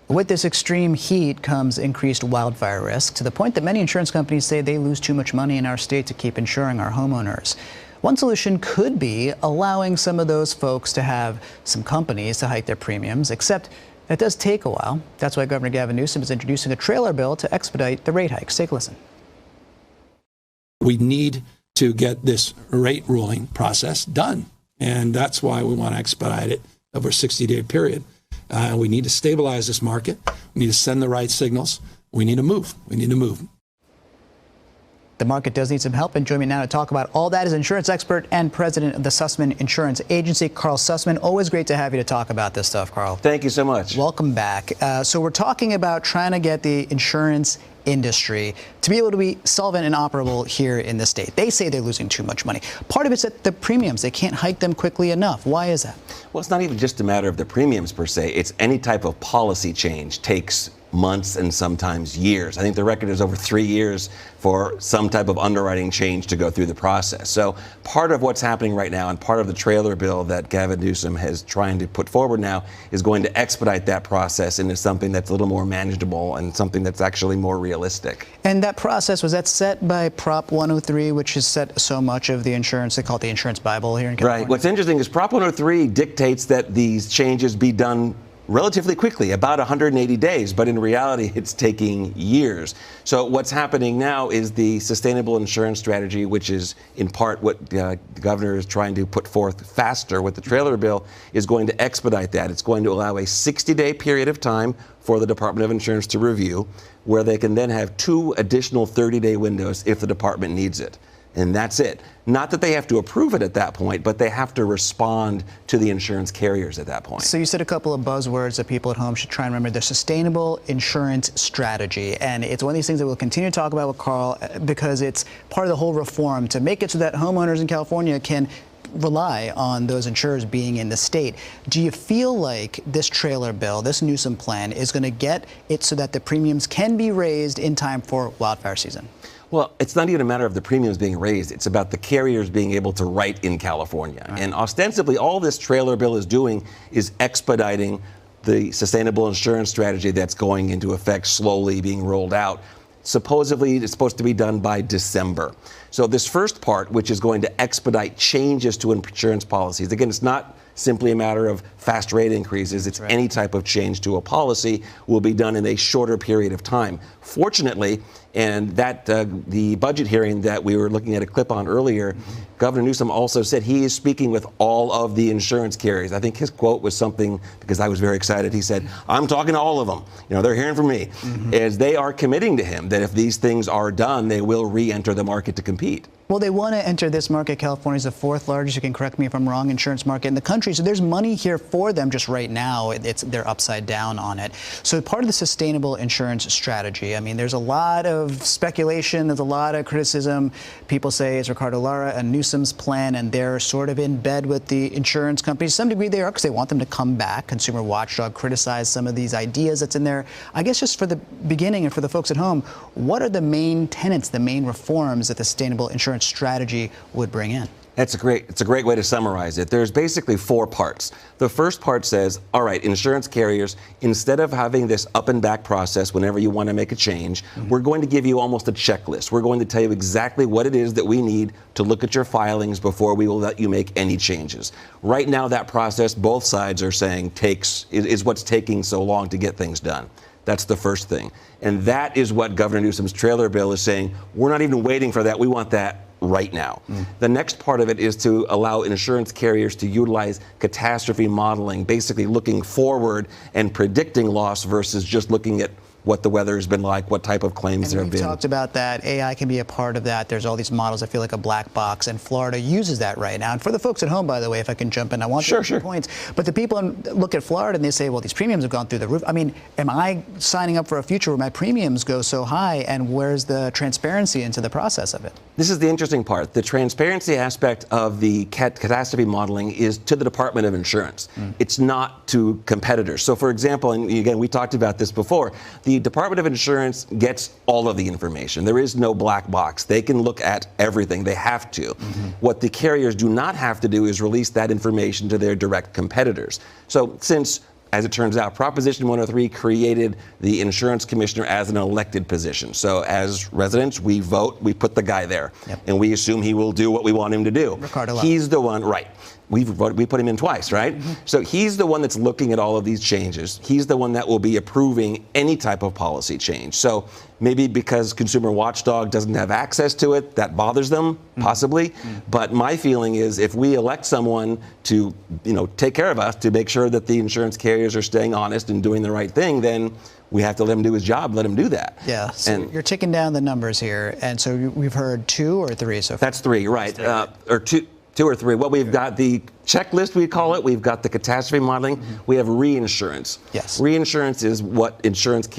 With this extreme heat comes increased wildfire risk, to the point that many insurance companies say they lose too much money in our state to keep insuring our homeowners. One solution could be allowing some of those folks to have some companies to hike their premiums, except that does take a while. That's why Governor Gavin Newsom is introducing a trailer bill to expedite the rate hikes. Take a listen. We need to get this rate ruling process done, and that's why we want to expedite it over a 60-day period. We need to stabilize this market. We need to send the right signals. We need to move. We need to move. The market does need some help, and joining me now to talk about all that is insurance expert and president of the Susman Insurance Agency, Karl Susman. Always great to have you to talk about this stuff, Karl. Thank you so much. Welcome back. So we're talking about trying to get the insurance industry to be able to be solvent and operable here in the state. They say they're losing too much money. Part of it's that the premiums, they can't hike them quickly enough. Why is that? Well, it's not even just a matter of the premiums per se. It's any type of policy change takes months and sometimes years. I think the record is over 3 years for some type of underwriting change to go through the process. So part of what's happening right now and part of the trailer bill that Gavin Newsom is trying to put forward now is going to expedite that process into something that's a little more manageable and something that's actually more realistic. And that process, was that set by Prop 103, which has set so much of the insurance, they call it the insurance Bible here in California? Right. What's interesting is Prop 103 dictates that these changes be done relatively quickly, about 180 days, but in reality, it's taking years. So what's happening now is the sustainable insurance strategy, which is in part what the governor is trying to put forth faster with the trailer bill, is going to expedite that. It's going to allow a 60-day period of time for the Department of Insurance to review, where they can then have 2 additional 30-day windows if the department needs it. And that's it. Not that they have to approve it at that point, but they have to respond to the insurance carriers at that point. So you said a couple of buzzwords that people at home should try and remember. The sustainable insurance strategy. And it's one of these things that we'll continue to talk about with Karl because it's part of the whole reform to make it so that homeowners in California can rely on those insurers being in the state. Do you feel like this trailer bill, this Newsom plan, is going to get it so that the premiums can be raised in time for wildfire season? Well, it's not even a matter of the premiums being raised. It's about the carriers being able to write in California. Right. And ostensibly, all this trailer bill is doing is expediting the sustainable insurance strategy that's going into effect, slowly being rolled out. Supposedly, it's supposed to be done by December. So this first part, which is going to expedite changes to insurance policies, again, it's not simply a matter of fast rate increases. It's right. Any type of change to a policy will be done in a shorter period of time. Fortunately, and that the budget hearing that we were looking at a clip on earlier, Governor Newsom also said he is speaking with all of the insurance carriers. I think his quote was something, because I was very excited, he said, "I'm talking to all of them. You know, they're hearing from me." As they are committing to him that if these things are done, they will re-enter the market to compete. Well, they want to enter this market. California is the 4th largest, you can correct me if I'm wrong, insurance market in the country. So there's money here for them just right now. They're upside down on it. So part of the sustainable insurance strategy, I mean, there's a lot of speculation, there's a lot of criticism. People say it's Ricardo, Lara, and Newsom's plan, and they're sort of in bed with the insurance companies. To some degree they are, because they want them to come back. Consumer Watchdog criticized some of these ideas that's in there. I guess just for the beginning and for the folks at home, what are the main tenets, the main reforms that the sustainable insurance strategy would bring in? It's a great way to summarize it. There's basically 4 parts. The first part says, all right, insurance carriers, instead of having this up and back process whenever you want to make a change, we're going to give you almost a checklist. We're going to tell you exactly what it is that we need to look at your filings before we will let you make any changes. Right now, that process, both sides are saying, is what's taking so long to get things done. That's the first thing. And that is what Governor Newsom's trailer bill is saying. We're not even waiting for that. We want that right now. The next part of it is to allow insurance carriers to utilize catastrophe modeling, basically looking forward and predicting loss versus just looking at what the weather has been like, what type of claims there have been. We talked about that. AI can be a part of that. There's all these models that feel like a black box, and Florida uses that right now. And for the folks at home, by the way, if I can jump in, I want to make points. But the people look at Florida and they say, well, these premiums have gone through the roof. I mean, am I signing up for a future where my premiums go so high, and where's the transparency into the process of it? This is the interesting part. The transparency aspect of the catastrophe modeling is to the Department of Insurance. It's not to competitors. So, for example, and again, we talked about this before, the Department of Insurance gets all of the information. There is no black box. They can look at everything. They have to. What the carriers do not have to do is release that information to their direct competitors. So since as it turns out, Proposition 103 created the insurance commissioner as an elected position. So as residents, we vote, we put the guy there, and we assume he will do what we want him to do. Ricardo. He's the one, right. We put him in twice, right? So he's the one that's looking at all of these changes. He's the one that will be approving any type of policy change. So maybe because Consumer Watchdog doesn't have access to it, that bothers them, possibly. But my feeling is if we elect someone to, take care of us, to make sure that the insurance carriers are staying honest and doing the right thing, then we have to let him do his job, let him do that. Yeah, so you're ticking down the numbers here. And so we've heard 2 or 3 so far? That's 3, right. Or 2 or 3. Well, we've got the checklist, we call it. We've got the catastrophe modeling. We have reinsurance. Yes. Reinsurance is what insurance carriers